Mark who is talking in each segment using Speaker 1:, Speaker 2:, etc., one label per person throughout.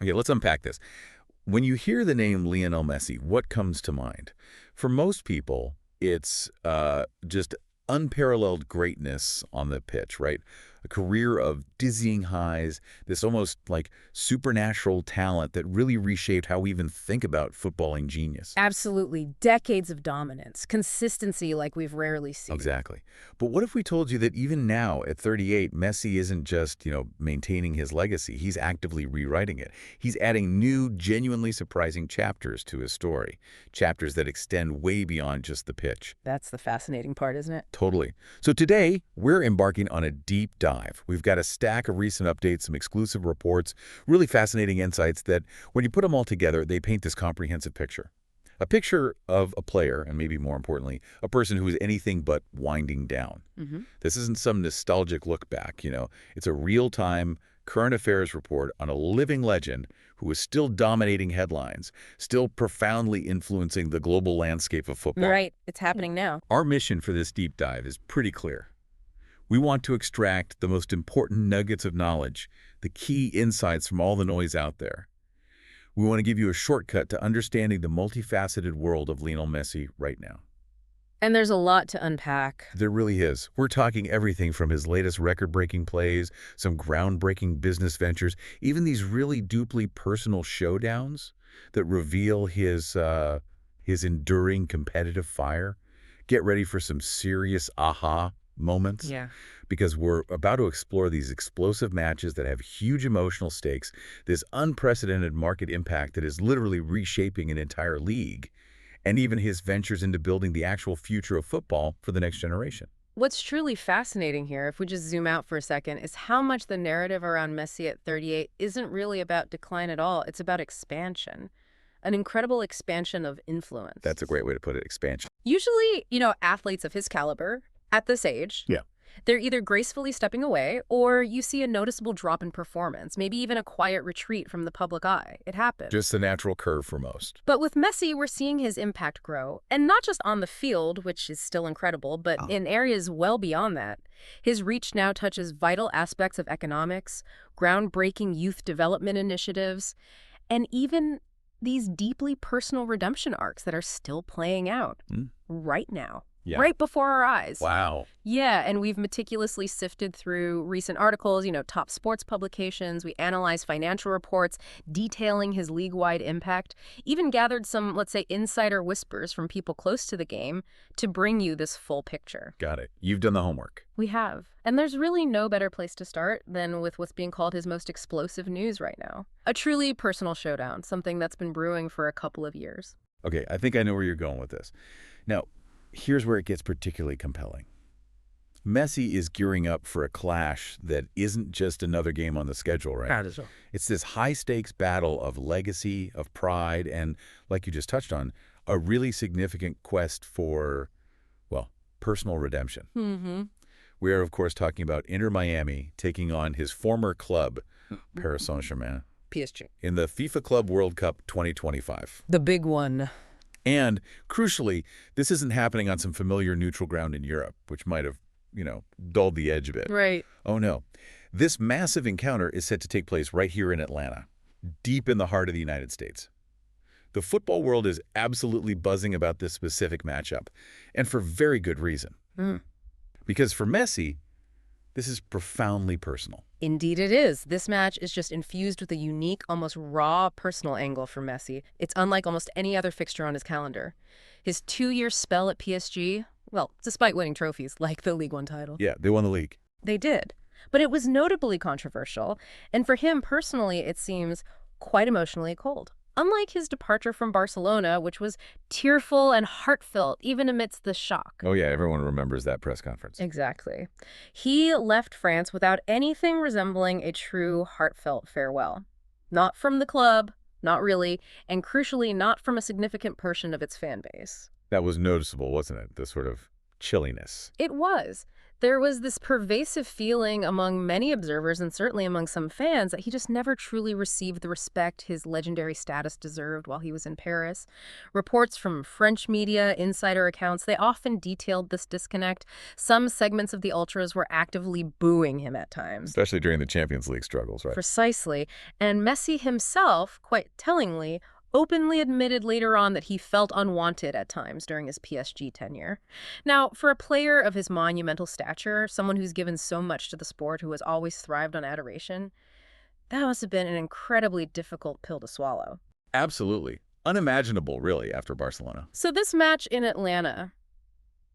Speaker 1: Okay, let's unpack this. When you hear the name Lionel Messi, what comes to mind? For most people, it's just unparalleled greatness on the pitch, right? A career of dizzying highs, this almost like supernatural talent that really reshaped how we even think about footballing genius.
Speaker 2: Absolutely. Decades of dominance. Consistency like we've rarely seen.
Speaker 1: Exactly. But what if we told you that even now, at 38, Messi isn't just, maintaining his legacy. He's actively rewriting it. He's adding new, genuinely surprising chapters to his story. Chapters that extend way beyond just the pitch.
Speaker 2: That's the fascinating part, isn't it?
Speaker 1: Totally. So today, we're embarking on a deep dive. We've got a stack of recent updates, some exclusive reports, really fascinating insights that, when you put them all together, they paint this comprehensive picture. A picture of a player, and maybe more importantly, a person who is anything but winding down. This isn't some nostalgic look back, It's a real-time, current affairs report on a living legend who is still dominating headlines, still profoundly influencing the global landscape of football.
Speaker 2: Right. It's happening now.
Speaker 1: Our mission for this deep dive is pretty clear. We want to extract the most important nuggets of knowledge, the key insights from all the noise out there. We want to give you a shortcut to understanding the multifaceted world of Lionel Messi right now.
Speaker 2: And there's a lot to unpack.
Speaker 1: There really is. We're talking everything from his latest record-breaking plays, some groundbreaking business ventures, even these really deeply personal showdowns that reveal his enduring competitive fire. Get ready for some serious aha moments.
Speaker 2: Yeah.
Speaker 1: Because we're about to explore these explosive matches that have huge emotional stakes, this unprecedented market impact that is literally reshaping an entire league, and even his ventures into building the actual future of football for the next generation.
Speaker 2: What's truly fascinating here, if we just zoom out for a second, is how much the narrative around Messi at 38 isn't really about decline at all. It's about expansion. An incredible expansion of influence.
Speaker 1: That's a great way to put it, expansion.
Speaker 2: Usually, athletes of his caliber at this age,
Speaker 1: Yeah.
Speaker 2: they're either gracefully stepping away or you see a noticeable drop in performance, maybe even a quiet retreat from the public eye. It happens.
Speaker 1: Just the natural curve for most.
Speaker 2: But with Messi, we're seeing his impact grow, and not just on the field, which is still incredible, but in areas well beyond that. His reach now touches vital aspects of economics, groundbreaking youth development initiatives, and even these deeply personal redemption arcs that are still playing out right now.
Speaker 1: Yeah.
Speaker 2: Right before our eyes.
Speaker 1: Wow.
Speaker 2: Yeah, and we've meticulously sifted through recent articles, top sports publications. We analyzed financial reports detailing his league-wide impact, even gathered some, let's say, insider whispers from people close to the game to bring you this full picture.
Speaker 1: Got it. You've done the homework.
Speaker 2: We have. And there's really no better place to start than with what's being called his most explosive news right now. A truly personal showdown, something that's been brewing for a couple of years.
Speaker 1: Okay, I think I know where you're going with this. Now, here's where it gets particularly compelling. Messi is gearing up for a clash that isn't just another game on the schedule, right?
Speaker 3: How so?
Speaker 1: It's this high-stakes battle of legacy, of pride, and, like you just touched on, a really significant quest for, well, personal redemption. We are, of course, talking about Inter Miami taking on his former club, Paris Saint-Germain,
Speaker 3: PSG.
Speaker 1: in the FIFA Club World Cup 2025.
Speaker 2: The big one.
Speaker 1: And, crucially, this isn't happening on some familiar neutral ground in Europe, which might have, dulled the edge a bit.
Speaker 2: Right.
Speaker 1: Oh, no. This massive encounter is set to take place right here in Atlanta, deep in the heart of the United States. The football world is absolutely buzzing about this specific matchup, and for very good reason. Because for Messi, this is profoundly personal.
Speaker 2: Indeed it is. This match is just infused with a unique, almost raw personal angle for Messi. It's unlike almost any other fixture on his calendar. His 2-year spell at PSG, well, despite winning trophies like the League One title.
Speaker 1: Yeah, they won the league.
Speaker 2: They did. But it was notably controversial, and for him personally, it seems quite emotionally cold. Unlike his departure from Barcelona, which was tearful and heartfelt, even amidst the shock.
Speaker 1: Oh, yeah, everyone remembers that press conference.
Speaker 2: Exactly. He left France without anything resembling a true heartfelt farewell. Not from the club, not really, and crucially not from a significant portion of its fan base.
Speaker 1: That was noticeable, wasn't it? The sort of chilliness.
Speaker 2: It was. There was this pervasive feeling among many observers and certainly among some fans that he just never truly received the respect his legendary status deserved while he was in Paris. Reports from French media, insider accounts, they often detailed this disconnect. Some segments of the Ultras were actively booing him at times.
Speaker 1: Especially during the Champions League struggles, right?
Speaker 2: Precisely. And Messi himself, quite tellingly, openly admitted later on that he felt unwanted at times during his PSG tenure. Now, for a player of his monumental stature, someone who's given so much to the sport, who has always thrived on adoration, that must have been an incredibly difficult pill to swallow.
Speaker 1: Absolutely. Unimaginable, really, after Barcelona.
Speaker 2: So this match in Atlanta,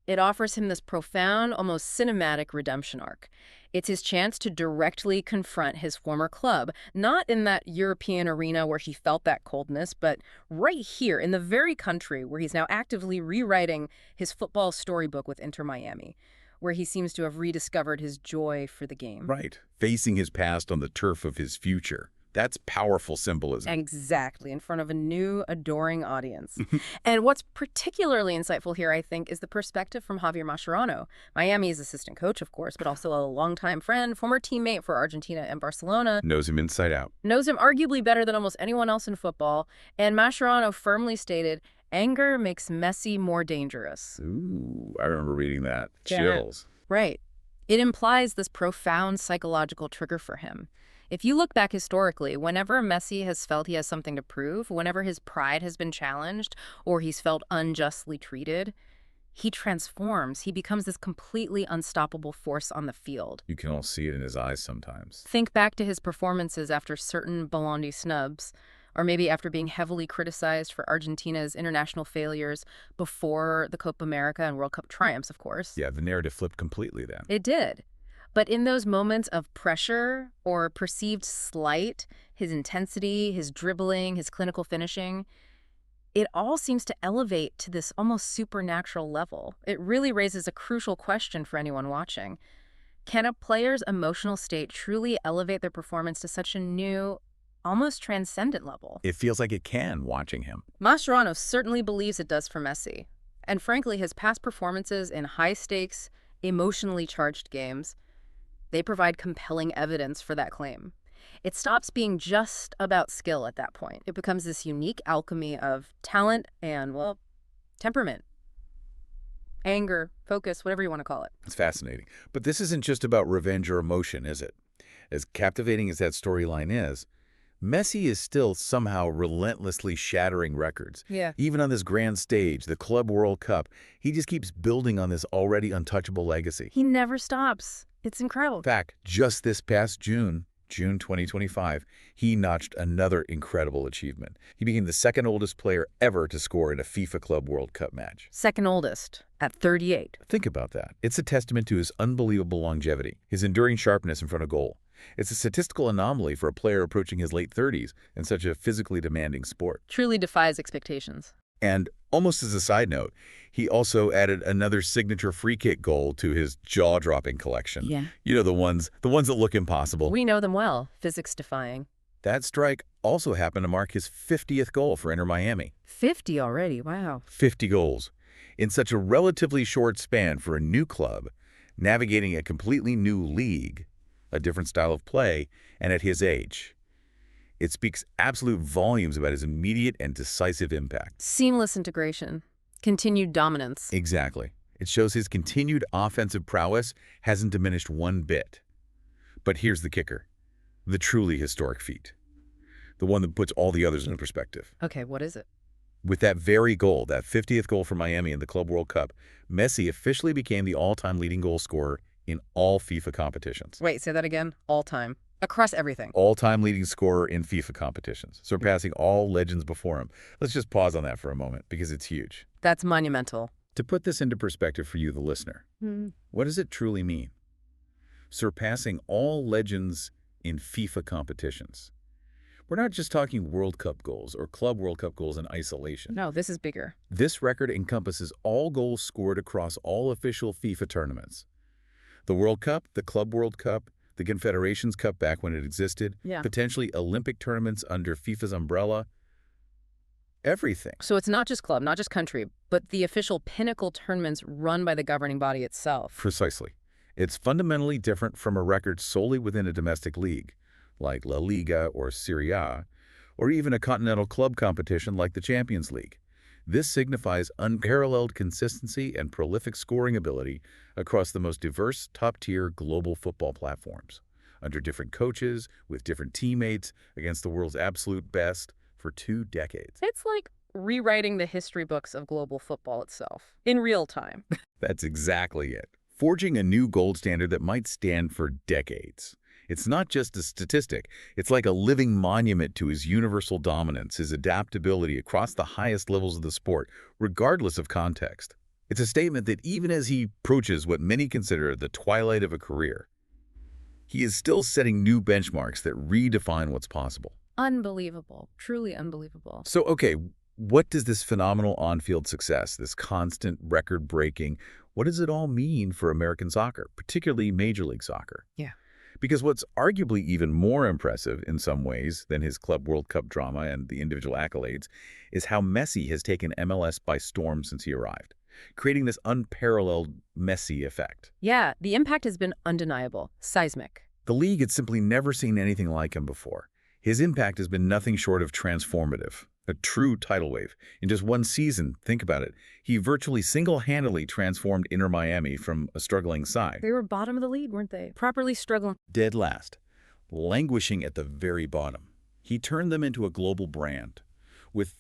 Speaker 2: it offers him this profound, almost cinematic redemption arc. It's his chance to directly confront his former club, not in that European arena where he felt that coldness, but right here in the very country where he's now actively rewriting his football storybook with Inter Miami, where he seems to have rediscovered his joy for the game.
Speaker 1: Right. Facing his past on the turf of his future. That's powerful symbolism.
Speaker 2: Exactly, in front of a new, adoring audience. And what's particularly insightful here, I think, is the perspective from Javier Mascherano, Miami's assistant coach, of course, but also a longtime friend, former teammate for Argentina and Barcelona.
Speaker 1: Knows him inside out.
Speaker 2: Knows him arguably better than almost anyone else in football. And Mascherano firmly stated, anger makes Messi more dangerous.
Speaker 1: Ooh, I remember reading that.
Speaker 2: Yeah.
Speaker 1: Chills.
Speaker 2: Right. It implies this profound psychological trigger for him. If you look back historically, whenever Messi has felt he has something to prove, whenever his pride has been challenged or he's felt unjustly treated, he transforms. He becomes this completely unstoppable force on the field.
Speaker 1: You can all see it in his eyes sometimes.
Speaker 2: Think back to his performances after certain Ballon d'Or snubs, or maybe after being heavily criticized for Argentina's international failures before the Copa America and World Cup triumphs, of course.
Speaker 1: Yeah, the narrative flipped completely then.
Speaker 2: It did. But in those moments of pressure or perceived slight, his intensity, his dribbling, his clinical finishing, it all seems to elevate to this almost supernatural level. It really raises a crucial question for anyone watching. Can a player's emotional state truly elevate their performance to such a new, almost transcendent level?
Speaker 1: It feels like it can, watching him.
Speaker 2: Mascherano certainly believes it does for Messi. And frankly, his past performances in high-stakes, emotionally charged games, they provide compelling evidence for that claim. It stops being just about skill at that point. It becomes this unique alchemy of talent and, well, temperament, anger, focus, whatever you want to call it.
Speaker 1: It's fascinating. But this isn't just about revenge or emotion, is it? As captivating as that storyline is, Messi is still somehow relentlessly shattering records.
Speaker 2: Yeah.
Speaker 1: Even on this grand stage, the Club World Cup, he just keeps building on this already untouchable legacy.
Speaker 2: He never stops. It's incredible.
Speaker 1: In fact, just this past June 2025, he notched another incredible achievement. He became the second oldest player ever to score in a FIFA Club World Cup match.
Speaker 2: Second oldest, at 38.
Speaker 1: Think about that. It's a testament to his unbelievable longevity, his enduring sharpness in front of goal. It's a statistical anomaly for a player approaching his late 30s in such a physically demanding sport.
Speaker 2: Truly defies expectations.
Speaker 1: And almost as a side note, he also added another signature free kick goal to his jaw-dropping collection.
Speaker 2: Yeah.
Speaker 1: You know, the ones that look impossible.
Speaker 2: We know them well, physics defying.
Speaker 1: That strike also happened to mark his 50th goal for Inter Miami.
Speaker 2: 50 already, wow.
Speaker 1: 50 goals. In such a relatively short span for a new club, navigating a completely new league, a different style of play, and at his age. It speaks absolute volumes about his immediate and decisive impact.
Speaker 2: Seamless integration. Continued dominance.
Speaker 1: Exactly. It shows his continued offensive prowess hasn't diminished one bit. But here's the kicker. The truly historic feat. The one that puts all the others into perspective.
Speaker 2: Okay, what is it?
Speaker 1: With that very goal, that 50th goal for Miami in the Club World Cup, Messi officially became the all-time leading goal scorer in all FIFA competitions.
Speaker 2: Wait, say that again. All time. Across everything.
Speaker 1: All-time leading scorer in FIFA competitions, surpassing all legends before him. Let's just pause on that for a moment, because it's huge.
Speaker 2: That's monumental.
Speaker 1: To put this into perspective for you, the listener, what does it truly mean? Surpassing all legends in FIFA competitions. We're not just talking World Cup goals or Club World Cup goals in isolation.
Speaker 2: No, this is bigger.
Speaker 1: This record encompasses all goals scored across all official FIFA tournaments. The World Cup, the Club World Cup, the Confederations Cup back when it existed,
Speaker 2: Yeah.
Speaker 1: potentially Olympic tournaments under FIFA's umbrella. everything.
Speaker 2: So it's not just club, not just country, but the official pinnacle tournaments run by the governing body itself.
Speaker 1: Precisely. It's fundamentally different from a record solely within a domestic league, like La Liga or Serie A, or even a continental club competition like the Champions League. This signifies unparalleled consistency and prolific scoring ability across the most diverse, top-tier global football platforms, under different coaches, with different teammates, against the world's absolute best for 2 decades.
Speaker 2: It's like rewriting the history books of global football itself, in real time.
Speaker 1: That's exactly it. Forging a new gold standard that might stand for decades. It's not just a statistic. It's like a living monument to his universal dominance, his adaptability across the highest levels of the sport, regardless of context. It's a statement that even as he approaches what many consider the twilight of a career, he is still setting new benchmarks that redefine what's possible.
Speaker 2: Unbelievable. Truly unbelievable.
Speaker 1: So, okay, what does this phenomenal on-field success, this constant record-breaking, what does it all mean for American soccer, particularly Major League Soccer?
Speaker 2: Yeah.
Speaker 1: Because what's arguably even more impressive in some ways than his Club World Cup drama and the individual accolades is how Messi has taken MLS by storm since he arrived, creating this unparalleled Messi effect.
Speaker 2: Yeah, the impact has been undeniable, seismic.
Speaker 1: The league had simply never seen anything like him before. His impact has been nothing short of transformative, a true tidal wave. In just one season, think about it, he virtually single-handedly transformed Inter Miami from a struggling side.
Speaker 2: They were bottom of the league, weren't they? Properly struggling.
Speaker 1: Dead last, languishing at the very bottom. He turned them into a global brand with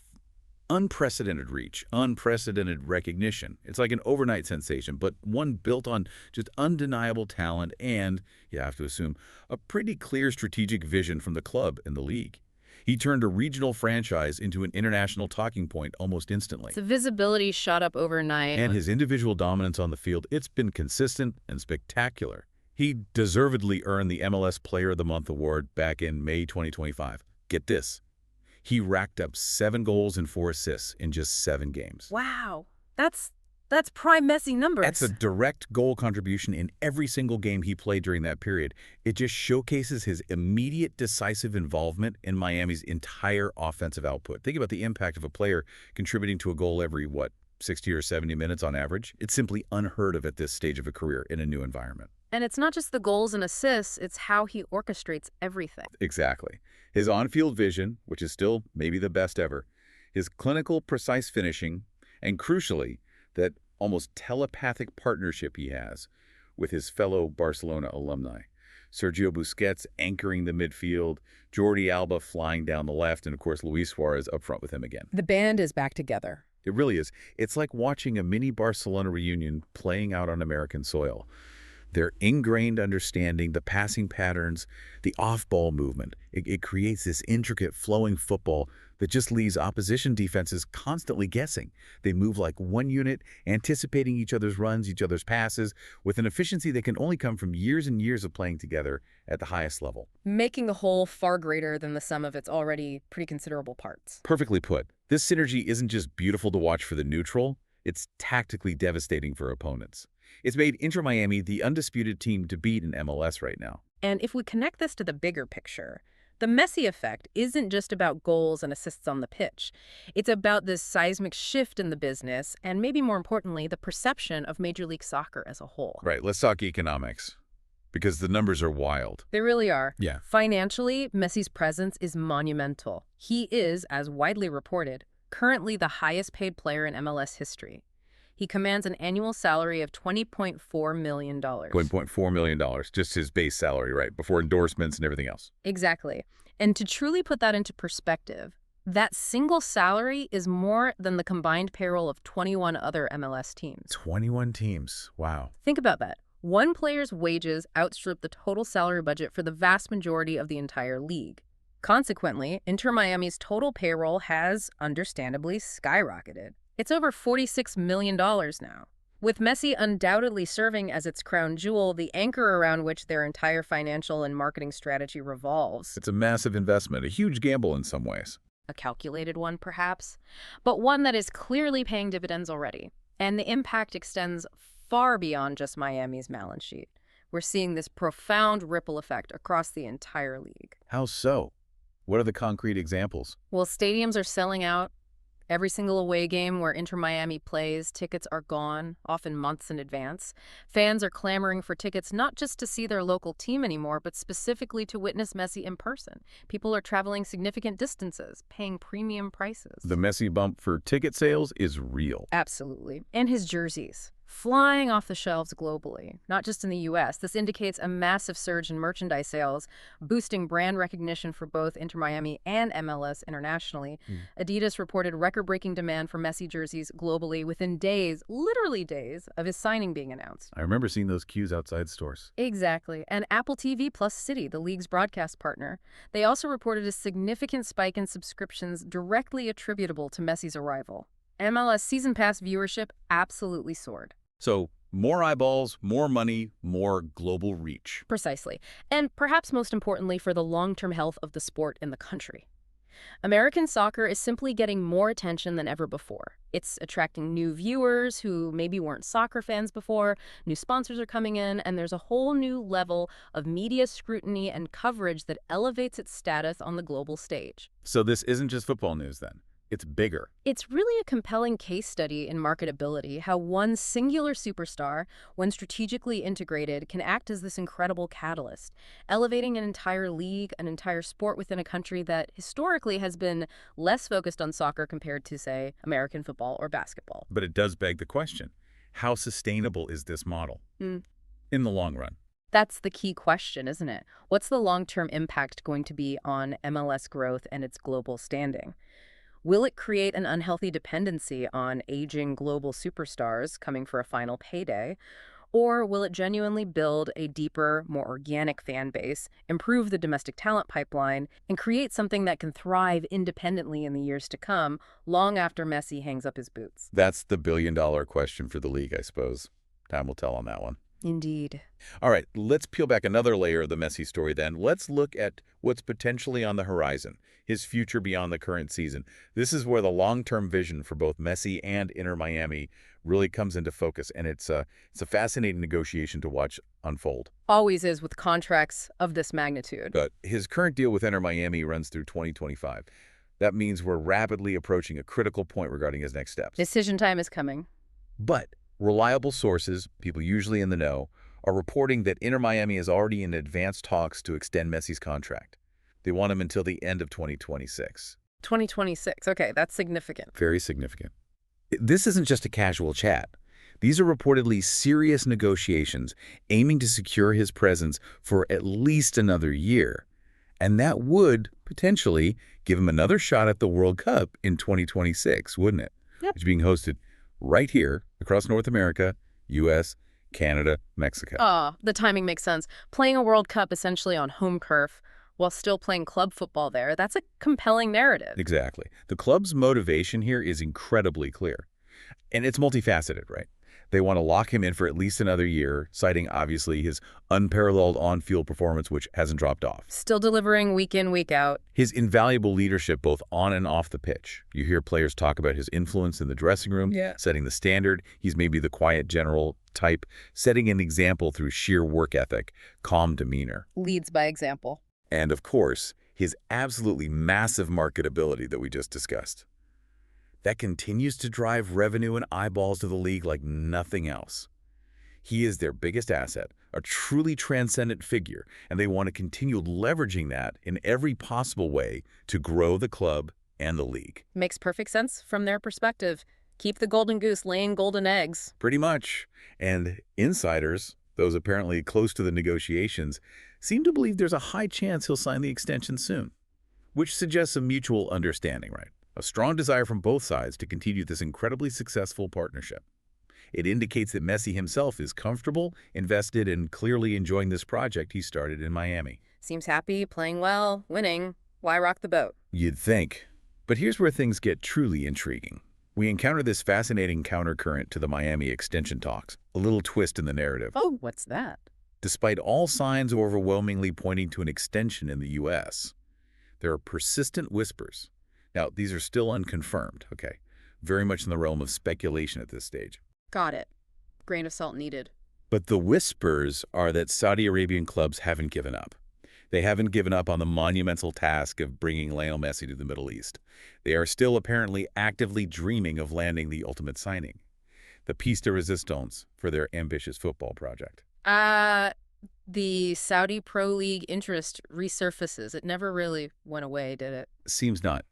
Speaker 1: unprecedented reach, unprecedented recognition. It's like an overnight sensation, but one built on just undeniable talent and, you have to assume, a pretty clear strategic vision from the club and the league. He turned a regional franchise into an international talking point almost instantly.
Speaker 2: The visibility shot up overnight.
Speaker 1: And his individual dominance on the field, it's been consistent and spectacular. He deservedly earned the MLS Player of the Month award back in May 2025. Get this. He racked up 7 goals and 4 assists in just 7 games.
Speaker 2: Wow. That's prime Messi numbers.
Speaker 1: That's a direct goal contribution in every single game he played during that period. It just showcases his immediate decisive involvement in Miami's entire offensive output. Think about the impact of a player contributing to a goal every, 60 or 70 minutes on average? It's simply unheard of at this stage of a career in a new environment.
Speaker 2: And it's not just the goals and assists, it's how he orchestrates everything.
Speaker 1: Exactly. His on-field vision, which is still maybe the best ever, his clinical, precise finishing, and crucially, that almost telepathic partnership he has with his fellow Barcelona alumni. Sergio Busquets anchoring the midfield, Jordi Alba flying down the left, and of course Luis Suarez up front with him again.
Speaker 2: The band is back together.
Speaker 1: It really is. It's like watching a mini Barcelona reunion playing out on American soil. Their ingrained understanding, the passing patterns, the off-ball movement, it creates this intricate flowing football that just leaves opposition defenses constantly guessing. They move like one unit, anticipating each other's runs, each other's passes, with an efficiency that can only come from years and years of playing together at the highest level.
Speaker 2: Making the whole far greater than the sum of its already pretty considerable parts.
Speaker 1: Perfectly put. This synergy isn't just beautiful to watch for the neutral, it's tactically devastating for opponents. It's made Inter Miami the undisputed team to beat in MLS right now.
Speaker 2: And if we connect this to the bigger picture, the Messi effect isn't just about goals and assists on the pitch. It's about this seismic shift in the business and, maybe more importantly, the perception of Major League Soccer as a whole.
Speaker 1: Right, let's talk economics, because the numbers are wild.
Speaker 2: They really are.
Speaker 1: Yeah.
Speaker 2: Financially, Messi's presence is monumental. He is, as widely reported, currently the highest paid player in MLS history. He commands an annual salary of $20.4 million.
Speaker 1: $20.4 million, just his base salary, right, before endorsements and everything else.
Speaker 2: Exactly. And to truly put that into perspective, that single salary is more than the combined payroll of 21 other MLS teams.
Speaker 1: 21 teams. Wow.
Speaker 2: Think about that. One player's wages outstrip the total salary budget for the vast majority of the entire league. Consequently, Inter Miami's total payroll has, understandably, skyrocketed. It's over $46 million now, with Messi undoubtedly serving as its crown jewel, the anchor around which their entire financial and marketing strategy revolves.
Speaker 1: It's a massive investment, a huge gamble in some ways.
Speaker 2: A calculated one, perhaps, but one that is clearly paying dividends already. And the impact extends far beyond just Miami's balance sheet. We're seeing this profound ripple effect across the entire league.
Speaker 1: How so? What are the concrete examples?
Speaker 2: Well, stadiums are selling out. Every single away game where Inter Miami plays, tickets are gone, often months in advance. Fans are clamoring for tickets not just to see their local team anymore, but specifically to witness Messi in person. People are traveling significant distances, paying premium prices.
Speaker 1: The Messi bump for ticket sales is real.
Speaker 2: Absolutely. And his jerseys. Flying off the shelves globally, not just in the U.S. This indicates a massive surge in merchandise sales, boosting brand recognition for both Inter Miami and MLS internationally. Adidas reported record-breaking demand for Messi jerseys globally within days, literally days, of his signing being announced.
Speaker 1: I remember seeing those queues outside stores.
Speaker 2: Exactly. And Apple TV Plus City, the league's broadcast partner, they also reported a significant spike in subscriptions directly attributable to Messi's arrival. MLS Season Pass viewership absolutely soared.
Speaker 1: So, more eyeballs, more money, more global reach.
Speaker 2: Precisely. And perhaps most importantly for the long-term health of the sport in the country. American soccer is simply getting more attention than ever before. It's attracting new viewers who maybe weren't soccer fans before, new sponsors are coming in, and there's a whole new level of media scrutiny and coverage that elevates its status on the global stage.
Speaker 1: So this isn't just football news then. It's bigger.
Speaker 2: It's really a compelling case study in marketability, how one singular superstar, when strategically integrated, can act as this incredible catalyst, elevating an entire league, an entire sport within a country that historically has been less focused on soccer compared to, say, American football or basketball.
Speaker 1: But it does beg the question, how sustainable is this model in the long run?
Speaker 2: That's the key question, isn't it? What's the long-term impact going to be on MLS growth and its global standing? Will it create an unhealthy dependency on aging global superstars coming for a final payday? Or will it genuinely build a deeper, more organic fan base, improve the domestic talent pipeline, and create something that can thrive independently in the years to come, long after Messi hangs up his boots?
Speaker 1: That's the billion-dollar question for the league, I suppose. Time will tell on that one.
Speaker 2: Indeed.
Speaker 1: All right, let's peel back another layer of the Messi story then. Let's look at what's potentially on the horizon, his future beyond the current season. This is where the long-term vision for both Messi and Inter Miami really comes into focus, and it's a fascinating negotiation to watch unfold.
Speaker 2: Always is with contracts of this magnitude.
Speaker 1: But his current deal with Inter Miami runs through 2025. That means we're rapidly approaching a critical point regarding his next steps.
Speaker 2: Decision time is coming.
Speaker 1: But reliable sources, people usually in the know, are reporting that Inter Miami is already in advanced talks to extend Messi's contract. They want him until the end of 2026.
Speaker 2: 2026. Okay, that's significant.
Speaker 1: Very significant. This isn't just a casual chat. These are reportedly serious negotiations aiming to secure his presence for at least another year. And that would, potentially, give him another shot at the World Cup in 2026, wouldn't it?
Speaker 2: Yep.
Speaker 1: It's being hosted right here across North America, U.S., Canada, Mexico.
Speaker 2: The timing makes sense. Playing a World Cup essentially on home turf while still playing club football there, that's a compelling narrative.
Speaker 1: Exactly. The club's motivation here is incredibly clear. And it's multifaceted, right? They want to lock him in for at least another year, citing, obviously, his unparalleled on-field performance, which hasn't dropped off.
Speaker 2: Still delivering week in, week out.
Speaker 1: His invaluable leadership both on and off the pitch. You hear players talk about his influence in the dressing room, setting the standard. He's maybe the quiet general type, setting an example through sheer work ethic, calm demeanor.
Speaker 2: Leads by example.
Speaker 1: And, of course, his absolutely massive marketability that we just discussed. That continues to drive revenue and eyeballs to the league like nothing else. He is their biggest asset, a truly transcendent figure, and they want to continue leveraging that in every possible way to grow the club and the league.
Speaker 2: Makes perfect sense from their perspective. Keep the golden goose laying golden eggs.
Speaker 1: Pretty much. And insiders, those apparently close to the negotiations, seem to believe there's a high chance he'll sign the extension soon, which suggests a mutual understanding, right? A strong desire from both sides to continue this incredibly successful partnership. It indicates that Messi himself is comfortable, invested, and clearly enjoying this project he started in Miami.
Speaker 2: Seems happy, playing well, winning. Why rock the boat?
Speaker 1: You'd think. But here's where things get truly intriguing. We encounter this fascinating countercurrent to the Miami extension talks, a little twist in the narrative.
Speaker 2: Oh, what's that?
Speaker 1: Despite all signs overwhelmingly pointing to an extension in the U.S., there are persistent whispers. Now, these are still unconfirmed, okay? Very much in the realm of speculation at this stage.
Speaker 2: Got it. Grain of salt needed.
Speaker 1: But the whispers are that Saudi Arabian clubs haven't given up. They haven't given up on the monumental task of bringing Lionel Messi to the Middle East. They are still apparently actively dreaming of landing the ultimate signing, the piece de resistance for their ambitious football project.
Speaker 2: Uh, the Saudi Pro League interest resurfaces. It never really went away, did it?
Speaker 1: Seems not.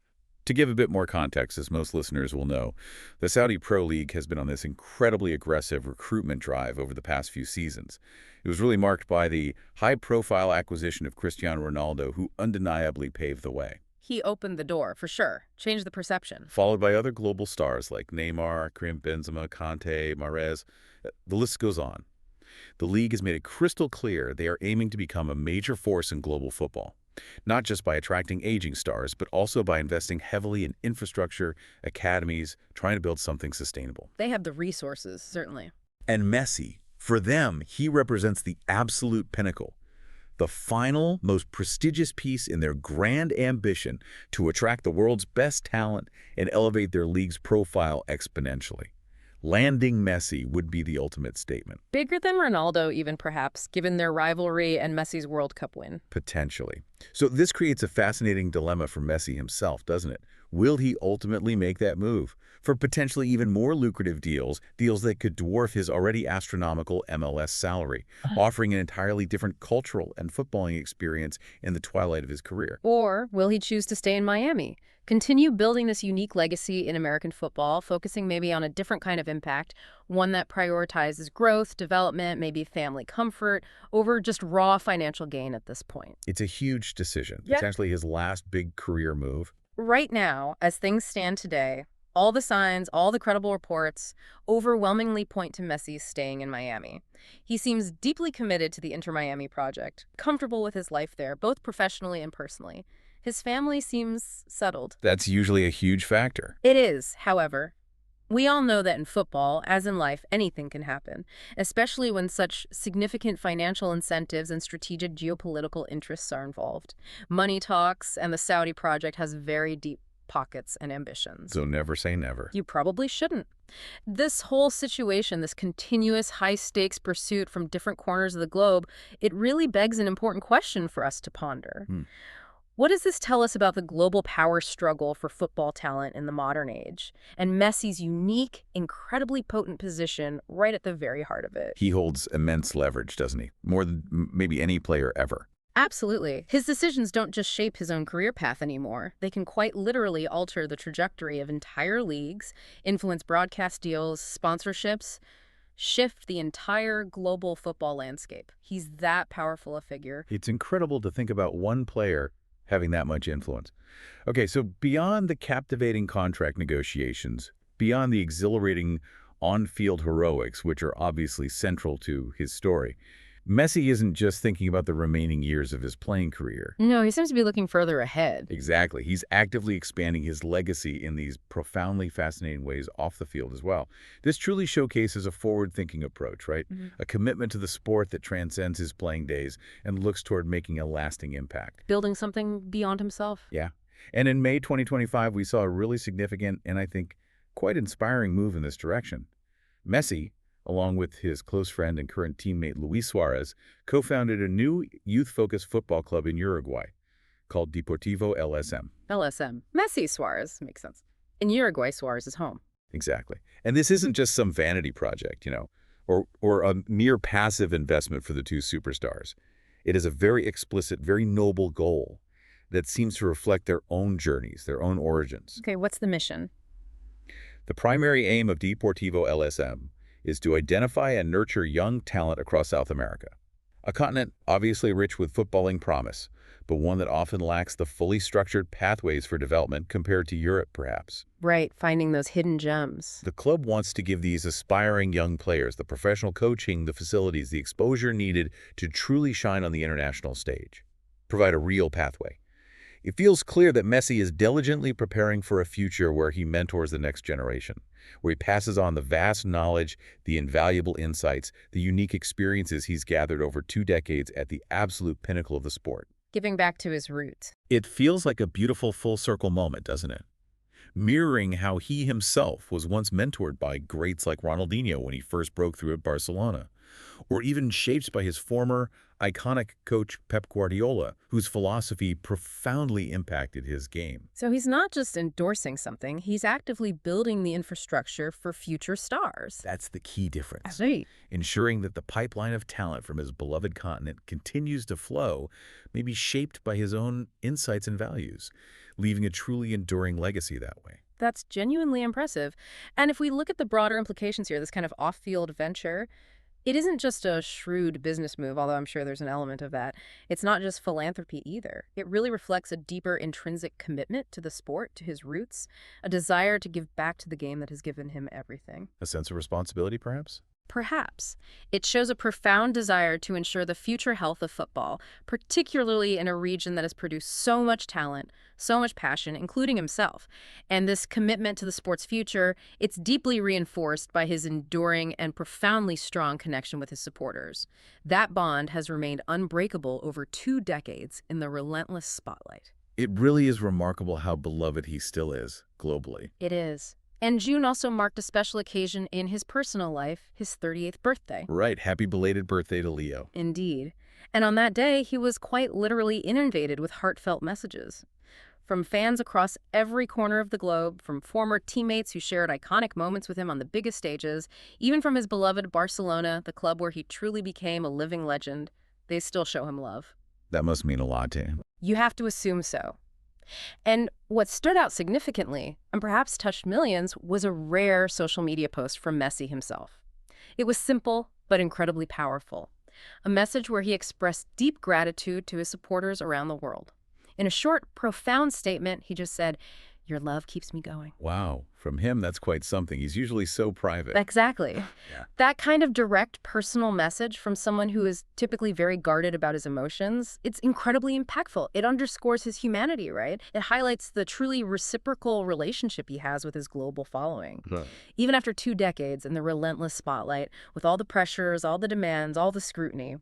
Speaker 1: To give a bit more context, as most listeners will know, the Saudi Pro League has been on this incredibly aggressive recruitment drive over the past few seasons. It was really marked by the high-profile acquisition of Cristiano Ronaldo, who undeniably paved the way,
Speaker 2: He opened the door, for sure. Changed the perception.
Speaker 1: followed by other global stars like Neymar, Karim Benzema, Kanté, Mahrez. The list goes on. The league has made it crystal clear they are aiming to become a major force in global football, not just by attracting aging stars, but also by investing heavily in infrastructure, academies, trying to build something sustainable.
Speaker 2: They have the resources, certainly.
Speaker 1: And Messi, for them, he represents the absolute pinnacle, the final, most prestigious piece in their grand ambition to attract the world's best talent and elevate their league's profile exponentially. Landing Messi would be the ultimate statement.
Speaker 2: Bigger than Ronaldo, even perhaps, given their rivalry and Messi's World Cup win.
Speaker 1: Potentially. So this creates a fascinating dilemma for Messi himself, doesn't it? Will he ultimately make that move for potentially even more lucrative deals that could dwarf his already astronomical MLS salary, offering an entirely different cultural and footballing experience in the twilight of his career?
Speaker 2: Or will he choose to stay in Miami? Continue building this unique legacy in American football, focusing maybe on a different kind of impact, one that prioritizes growth, development, maybe family comfort, over just raw financial gain at this point.
Speaker 1: It's a huge decision,
Speaker 2: Yeah.
Speaker 1: potentially his last big career move.
Speaker 2: Right now, as things stand today, all the signs, all the credible reports overwhelmingly point to Messi staying in Miami. He seems deeply committed to the Inter Miami project, comfortable with his life there, both professionally and personally. His family seems settled.
Speaker 1: That's usually a huge factor.
Speaker 2: It is, however. We all know that in football, as in life, anything can happen, especially when such significant financial incentives and strategic geopolitical interests are involved. Money talks, and the Saudi project has very deep pockets and ambitions.
Speaker 1: So never say never.
Speaker 2: You probably shouldn't. This whole situation, this continuous high-stakes pursuit from different corners of the globe, it really begs an important question for us to ponder. What does this tell us about the global power struggle for football talent in the modern age, and Messi's unique, incredibly potent position right at the very heart of it?
Speaker 1: He holds immense leverage, doesn't he? More than maybe any player ever.
Speaker 2: Absolutely. His decisions don't just shape his own career path anymore. They can quite literally alter the trajectory of entire leagues, influence broadcast deals, sponsorships, shift the entire global football landscape. He's that powerful a figure.
Speaker 1: It's incredible to think about one player having that much influence. Okay, so beyond the captivating contract negotiations, beyond the exhilarating on-field heroics, which are obviously central to his story, Messi isn't just thinking about the remaining years of his playing career.
Speaker 2: No, he seems to be looking further ahead.
Speaker 1: Exactly. He's actively expanding his legacy in these profoundly fascinating ways off the field as well. This truly showcases a forward-thinking approach, right? A commitment to the sport that transcends his playing days and looks toward making a lasting impact.
Speaker 2: Building something beyond himself.
Speaker 1: Yeah. And in May 2025, we saw a really significant and I think quite inspiring move in this direction. Messi, along with his close friend and current teammate Luis Suarez, co-founded a new youth-focused football club in Uruguay called Deportivo LSM.
Speaker 2: LSM. Messi Suarez. Makes sense. In Uruguay, Suarez is home.
Speaker 1: Exactly. And this isn't just some vanity project, or a mere passive investment for the two superstars. It is a very explicit, very noble goal that seems to reflect their own journeys, their own origins.
Speaker 2: Okay, what's the mission?
Speaker 1: The primary aim of Deportivo LSM is to identify and nurture young talent across South America, a continent obviously rich with footballing promise, but one that often lacks the fully structured pathways for development compared to Europe, perhaps.
Speaker 2: Right, finding those hidden gems.
Speaker 1: The club wants to give these aspiring young players the professional coaching, the facilities, the exposure needed to truly shine on the international stage, provide a real pathway. It feels clear that Messi is diligently preparing for a future where he mentors the next generation, where he passes on the vast knowledge, the invaluable insights, the unique experiences he's gathered over 2 decades at the absolute pinnacle of the sport.
Speaker 2: Giving back to his roots.
Speaker 1: It feels like a beautiful full-circle moment, doesn't it? Mirroring how he himself was once mentored by greats like Ronaldinho when he first broke through at Barcelona, or even shaped by his former iconic coach Pep Guardiola, whose philosophy profoundly impacted his game.
Speaker 2: So he's not just endorsing something, he's actively building the infrastructure for future stars.
Speaker 1: That's the key difference.
Speaker 2: Right.
Speaker 1: Ensuring that the pipeline of talent from his beloved continent continues to flow may be shaped by his own insights and values, leaving a truly enduring legacy that way.
Speaker 2: That's genuinely impressive. And if we look at the broader implications here, this kind of off-field venture, it isn't just a shrewd business move, although I'm sure there's an element of that. It's not just philanthropy either. It really reflects a deeper intrinsic commitment to the sport, to his roots, a desire to give back to the game that has given him everything.
Speaker 1: A sense of responsibility, perhaps?
Speaker 2: Perhaps. It shows a profound desire to ensure the future health of football, particularly in a region that has produced so much talent, so much passion, including himself. And this commitment to the sport's future, it's deeply reinforced by his enduring and profoundly strong connection with his supporters. That bond has remained unbreakable over 2 decades in the relentless spotlight.
Speaker 1: It really is remarkable how beloved he still is, globally.
Speaker 2: It is. And June also marked a special occasion in his personal life, his 38th birthday.
Speaker 1: Right, happy belated birthday to Leo.
Speaker 2: Indeed. And on that day, he was quite literally inundated with heartfelt messages. From fans across every corner of the globe, from former teammates who shared iconic moments with him on the biggest stages, even from his beloved Barcelona, the club where he truly became a living legend, they still show him love.
Speaker 1: That must mean a lot to him.
Speaker 2: You have to assume so. And what stood out significantly, and perhaps touched millions, was a rare social media post from Messi himself. It was simple, but incredibly powerful. A message where he expressed deep gratitude to his supporters around the world. In a short, profound statement, he just said, "Your love keeps me going."
Speaker 1: Wow, from him, that's quite something. He's usually so private.
Speaker 2: Exactly.
Speaker 1: Yeah.
Speaker 2: That kind of direct personal message from someone who is typically very guarded about his emotions, it's incredibly impactful. It underscores his humanity, right? It highlights the truly reciprocal relationship he has with his global following.
Speaker 1: Right.
Speaker 2: Even after 2 decades in the relentless spotlight, with all the pressures, all the demands, all the scrutiny,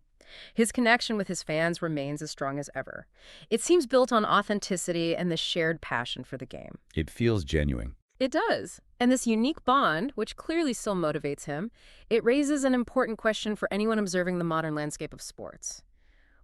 Speaker 2: his connection with his fans remains as strong as ever. It seems built on authenticity and the shared passion for the game.
Speaker 1: It feels genuine.
Speaker 2: It does. And this unique bond, which clearly still motivates him, it raises an important question for anyone observing the modern landscape of sports.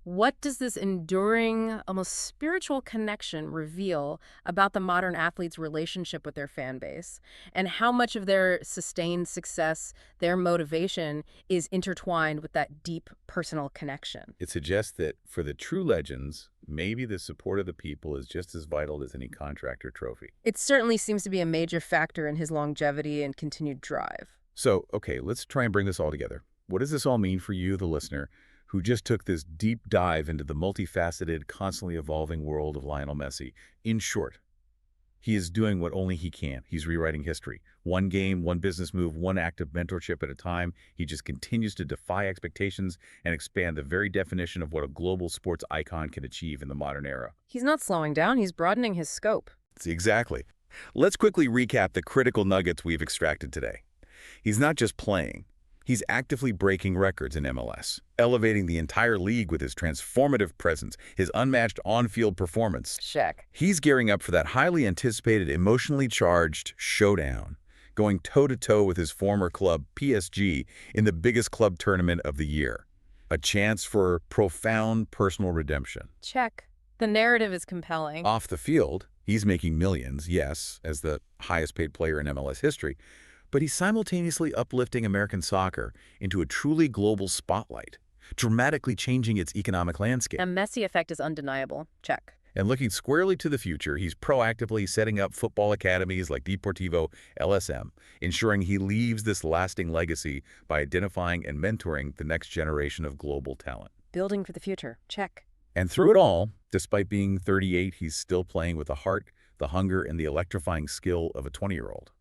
Speaker 2: What does this enduring, almost spiritual connection reveal about the modern athlete's relationship with their fan base? And how much of their sustained success, their motivation, is intertwined with that deep personal connection?
Speaker 1: It suggests that for the true legends, maybe the support of the people is just as vital as any contract or trophy.
Speaker 2: It certainly seems to be a major factor in his longevity and continued drive.
Speaker 1: So, okay, let's try and bring this all together. What does this all mean for you, the listener, who just took this deep dive into the multifaceted, constantly evolving world of Lionel Messi? In short, he is doing what only he can. He's rewriting history. One game, one business move, one act of mentorship at a time. He just continues to defy expectations and expand the very definition of what a global sports icon can achieve in the modern era.
Speaker 2: He's not slowing down, he's broadening his scope.
Speaker 1: Exactly. Let's quickly recap the critical nuggets we've extracted today. He's not just playing. He's actively breaking records in MLS, elevating the entire league with his transformative presence, his unmatched on-field performance.
Speaker 2: Check.
Speaker 1: He's gearing up for that highly anticipated, emotionally charged showdown, going toe-to-toe with his former club, PSG, in the biggest club tournament of the year. A chance for profound personal redemption.
Speaker 2: Check. The narrative is compelling.
Speaker 1: Off the field, he's making millions, yes, as the highest-paid player in MLS history, but he's simultaneously uplifting American soccer into a truly global spotlight, dramatically changing its economic landscape.
Speaker 2: The Messi effect is undeniable. Check.
Speaker 1: And looking squarely to the future, he's proactively setting up football academies like Deportivo LSM, ensuring he leaves this lasting legacy by identifying and mentoring the next generation of global talent.
Speaker 2: Building for the future. Check.
Speaker 1: And through it all, despite being 38, he's still playing with the heart, the hunger, and the electrifying skill of a 20-year-old.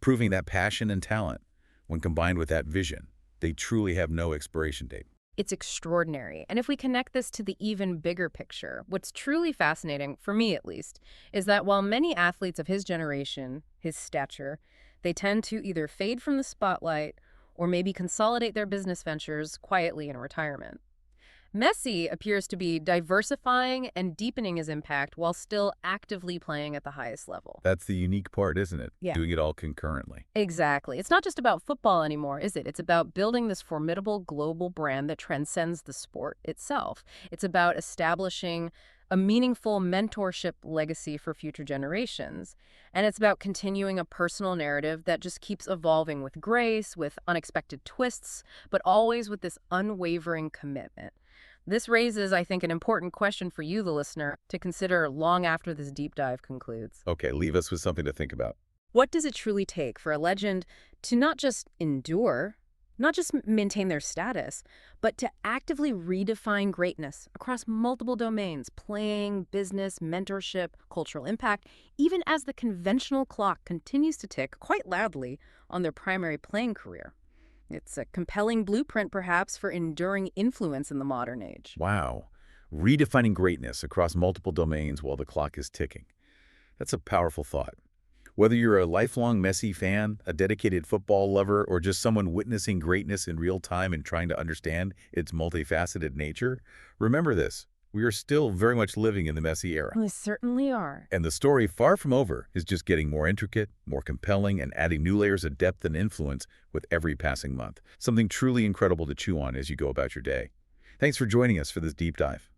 Speaker 1: Proving that passion and talent, when combined with that vision, they truly have no expiration date.
Speaker 2: It's extraordinary. And if we connect this to the even bigger picture, what's truly fascinating, for me at least, is that while many athletes of his generation, his stature, they tend to either fade from the spotlight or maybe consolidate their business ventures quietly in retirement. Messi appears to be diversifying and deepening his impact while still actively playing at the highest level.
Speaker 1: That's the unique part, isn't it?
Speaker 2: Yeah.
Speaker 1: Doing it all concurrently.
Speaker 2: Exactly. It's not just about football anymore, is it? It's about building this formidable global brand that transcends the sport itself. It's about establishing a meaningful mentorship legacy for future generations. And it's about continuing a personal narrative that just keeps evolving with grace, with unexpected twists, but always with this unwavering commitment. This raises, I think, an important question for you, the listener, to consider long after this deep dive concludes.
Speaker 1: Okay, leave us with something to think about.
Speaker 2: What does it truly take for a legend to not just endure, not just maintain their status, but to actively redefine greatness across multiple domains, playing, business, mentorship, cultural impact, even as the conventional clock continues to tick quite loudly on their primary playing career? It's a compelling blueprint, perhaps, for enduring influence in the modern age.
Speaker 1: Wow. Redefining greatness across multiple domains while the clock is ticking. That's a powerful thought. Whether you're a lifelong Messi fan, a dedicated football lover, or just someone witnessing greatness in real time and trying to understand its multifaceted nature, remember this. We are still very much living in the Messi era.
Speaker 2: We certainly are.
Speaker 1: And the story, far from over, is just getting more intricate, more compelling, and adding new layers of depth and influence with every passing month. Something truly incredible to chew on as you go about your day. Thanks for joining us for this deep dive.